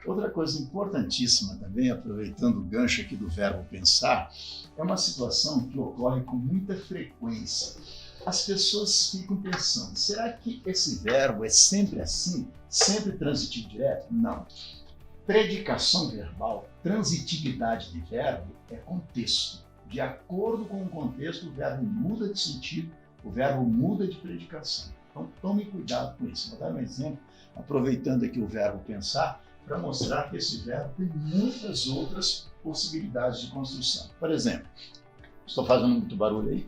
[SPEAKER 2] Outra coisa importantíssima também, aproveitando o gancho aqui do verbo pensar, é uma situação que ocorre com muita frequência. As pessoas ficam pensando, será que esse verbo é sempre assim? Sempre transitivo direto? Não. Predicação verbal, transitividade de verbo, é contexto. De acordo com o contexto, o verbo muda de sentido, o verbo muda de predicação. Então, tome cuidado com isso. Vou dar um exemplo, aproveitando aqui o verbo pensar, para mostrar que esse verbo tem muitas outras possibilidades de construção. Por exemplo, estou fazendo muito barulho aí?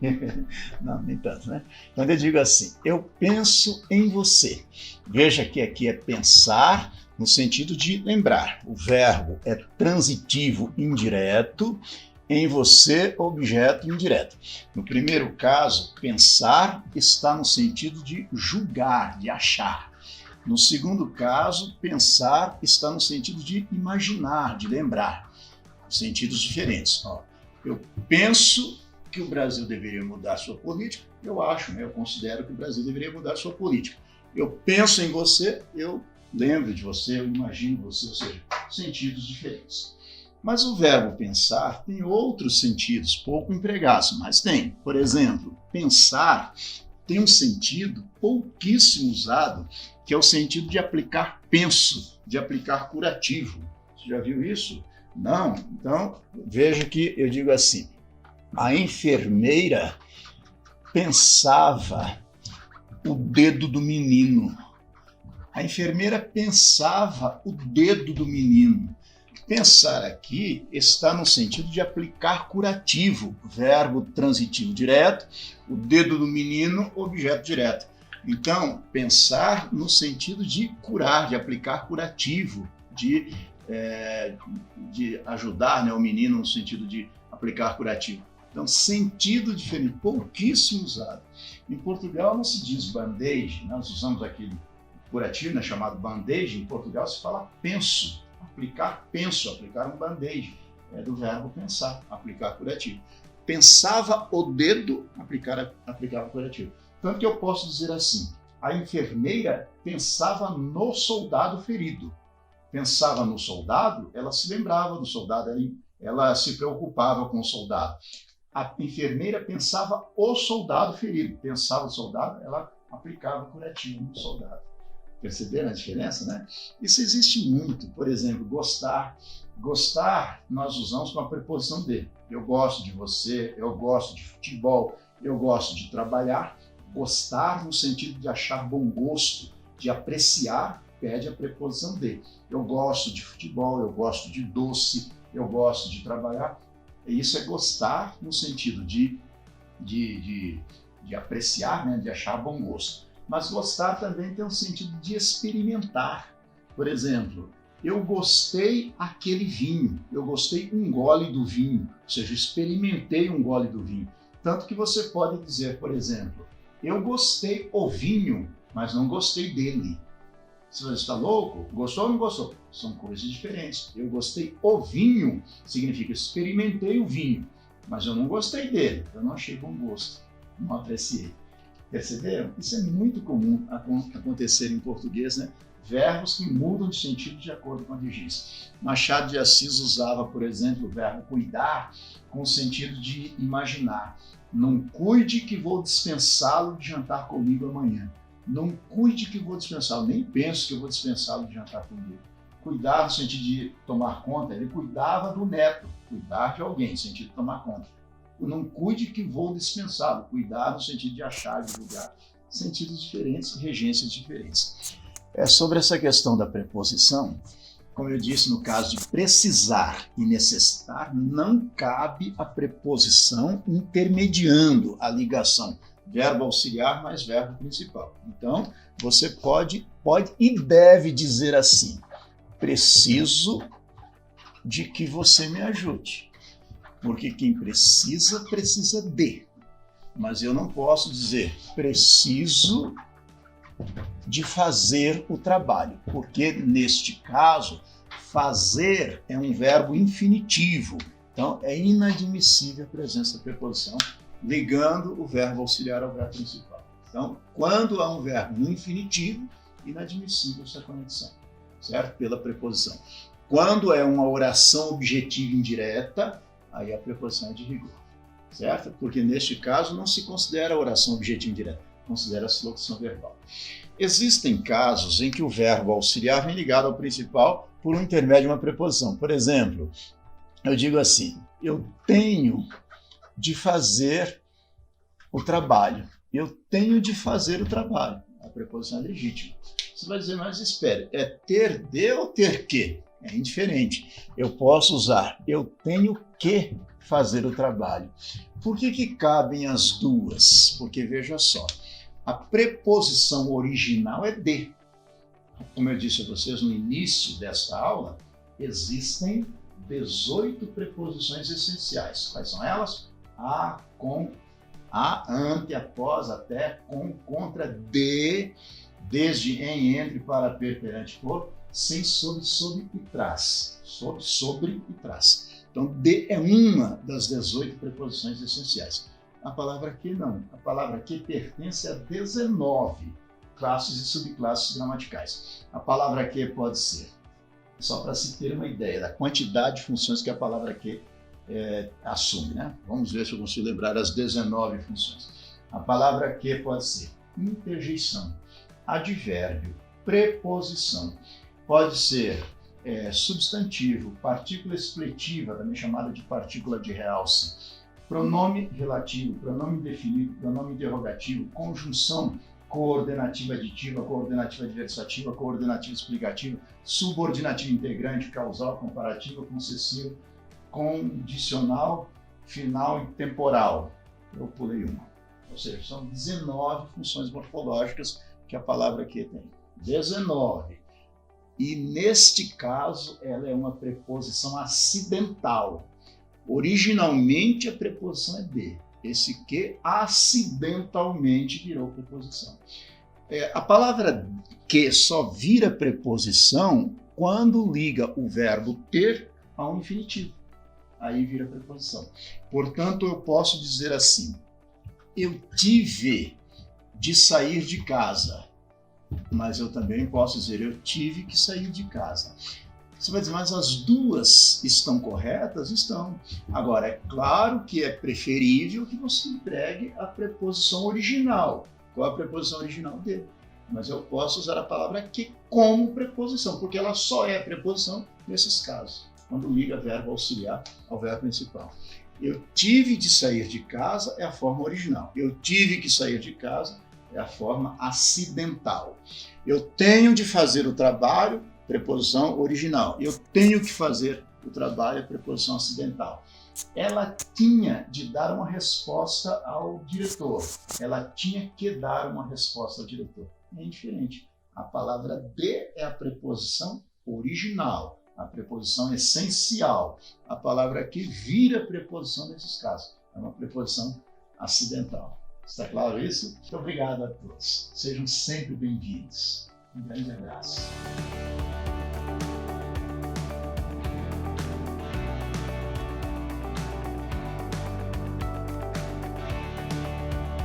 [SPEAKER 2] Não, nem tanto, né? Quando eu digo assim, eu penso em você. Veja que aqui é pensar no sentido de lembrar. O verbo é transitivo indireto, em você, objeto indireto. No primeiro caso, pensar está no sentido de julgar, de achar. No segundo caso, pensar está no sentido de imaginar, de lembrar. Sentidos diferentes. Eu penso que o Brasil deveria mudar sua política, eu acho, né? Eu considero que o Brasil deveria mudar sua política. Eu penso em você, eu lembro de você, eu imagino você, ou seja, sentidos diferentes. Mas o verbo pensar tem outros sentidos, pouco empregados, mas tem. Por exemplo, pensar tem um sentido pouquíssimo usado, que é o sentido de aplicar penso, de aplicar curativo. Você já viu isso? Não? Então, veja que eu digo assim, a enfermeira pensava o dedo do menino. A enfermeira pensava o dedo do menino. Pensar aqui está no sentido de aplicar curativo, verbo transitivo direto, o dedo do menino, objeto direto. Então, pensar no sentido de curar, de aplicar curativo, de ajudar, né, o menino no sentido de aplicar curativo. Então, sentido diferente, pouquíssimo usado. Em Portugal não se diz band-aid, nós usamos aquele curativo, né, chamado band-aid. Em Portugal se fala penso, aplicar penso, aplicar um band-aid. É do verbo pensar, aplicar curativo. Pensava o dedo, aplicava curativo. Tanto que eu posso dizer assim, a enfermeira pensava no soldado ferido. Pensava no soldado, ela se lembrava do soldado, ela se preocupava com o soldado. A enfermeira pensava o soldado ferido. Pensava o soldado, ela aplicava curativo no soldado. Perceberam a diferença, né? Isso existe muito. Por exemplo, gostar. Gostar, nós usamos com a preposição de. Eu gosto de você, eu gosto de futebol, eu gosto de trabalhar. Gostar no sentido de achar bom gosto, de apreciar, pede a preposição de. Eu gosto de futebol, eu gosto de doce, eu gosto de trabalhar. E isso é gostar no sentido de apreciar, né? De achar bom gosto. Mas gostar também tem um sentido de experimentar. Por exemplo, eu gostei aquele vinho, eu gostei um gole do vinho, ou seja, experimentei um gole do vinho. Tanto que você pode dizer, por exemplo, eu gostei o vinho, mas não gostei dele. Se você está louco, gostou ou não gostou? São coisas diferentes. Eu gostei o vinho, significa experimentei o vinho, mas eu não gostei dele, eu não achei bom gosto, não apreciei. Perceberam? Isso é muito comum acontecer em português, né? Verbos que mudam de sentido de acordo com a regência. Machado de Assis usava, por exemplo, o verbo cuidar com o sentido de imaginar. Não cuide que vou dispensá-lo de jantar comigo amanhã. Não cuide que vou dispensá-lo, nem penso que eu vou dispensá-lo de jantar comigo. Cuidar no sentido de tomar conta, ele cuidava do neto, cuidar de alguém, no sentido de tomar conta. Não cuide que vou dispensá-lo, cuidar no sentido de achar, divulgar. Sentidos diferentes, regências diferentes. Sobre essa questão da preposição, Como eu disse, no caso de precisar e necessitar, não cabe a preposição intermediando a ligação verbo auxiliar mais verbo principal. Então, você pode e deve dizer assim: preciso de que você me ajude. Porque quem precisa, precisa de. Mas eu não posso dizer preciso de fazer o trabalho, porque neste caso, fazer é um verbo infinitivo. Então, é inadmissível a presença da preposição ligando o verbo auxiliar ao verbo principal. Então, quando há um verbo no infinitivo, inadmissível essa conexão, certo? Pela preposição. Quando é uma oração objetiva indireta, aí a preposição é de rigor, certo? Porque neste caso não se considera oração objetiva indireta, considera-se locução verbal. Existem casos em que o verbo auxiliar vem ligado ao principal por um intermédio de uma preposição. Por exemplo, eu digo assim: eu tenho de fazer o trabalho. Eu tenho de fazer o trabalho. A preposição é legítima. Você vai dizer, mas espere, é ter de ou ter que? É indiferente. Eu posso usar eu tenho que fazer o trabalho. Por que cabem as duas? Porque, veja só, a preposição original é de. Como eu disse a vocês no início desta aula, existem 18 preposições essenciais. Quais são elas? A, com, a, ante, após, até, com, contra, de, desde, em, entre, para, per, perante, por, sem, sob e trás. Sobre e trás. Então, de é uma das 18 preposições essenciais. A palavra que não. A palavra que pertence a 19 classes e subclasses gramaticais. A palavra que pode ser, só para se ter uma ideia da quantidade de funções que a palavra que assume, né? Vamos ver se eu consigo lembrar as 19 funções. A palavra que pode ser interjeição, advérbio, preposição, pode ser substantivo, partícula expletiva, também chamada de partícula de realce, pronome relativo, pronome indefinido, pronome interrogativo, conjunção coordenativa aditiva, coordenativa adversativa, coordenativa explicativa, subordinativa integrante, causal, comparativa, concessiva, condicional, final e temporal. Eu pulei uma. Ou seja, são 19 funções morfológicas que a palavra que tem. 19. E neste caso, ela é uma preposição acidental. Originalmente, a preposição é de. Esse que acidentalmente virou preposição. A palavra que só vira preposição quando liga o verbo ter a um infinitivo. Aí vira preposição. Portanto, eu posso dizer assim: eu tive de sair de casa. Mas eu também posso dizer, eu tive que sair de casa. Você vai dizer, mas as duas estão corretas? Estão. Agora, é claro que é preferível que você empregue a preposição original. Qual é a preposição original dele? Mas eu posso usar a palavra que como preposição, porque ela só é preposição nesses casos, quando liga verbo auxiliar ao verbo principal. Eu tive de sair de casa é a forma original. Eu tive que sair de casa é a forma acidental. Eu tenho de fazer o trabalho, preposição original. Eu tenho que fazer o trabalho, preposição acidental. Ela tinha de dar uma resposta ao diretor. Ela tinha que dar uma resposta ao diretor. É indiferente. A palavra de é a preposição original, a preposição essencial. A palavra que vira preposição nesses casos. É uma preposição acidental. Está claro isso? Muito obrigado a todos. Sejam sempre bem-vindos. Um grande abraço.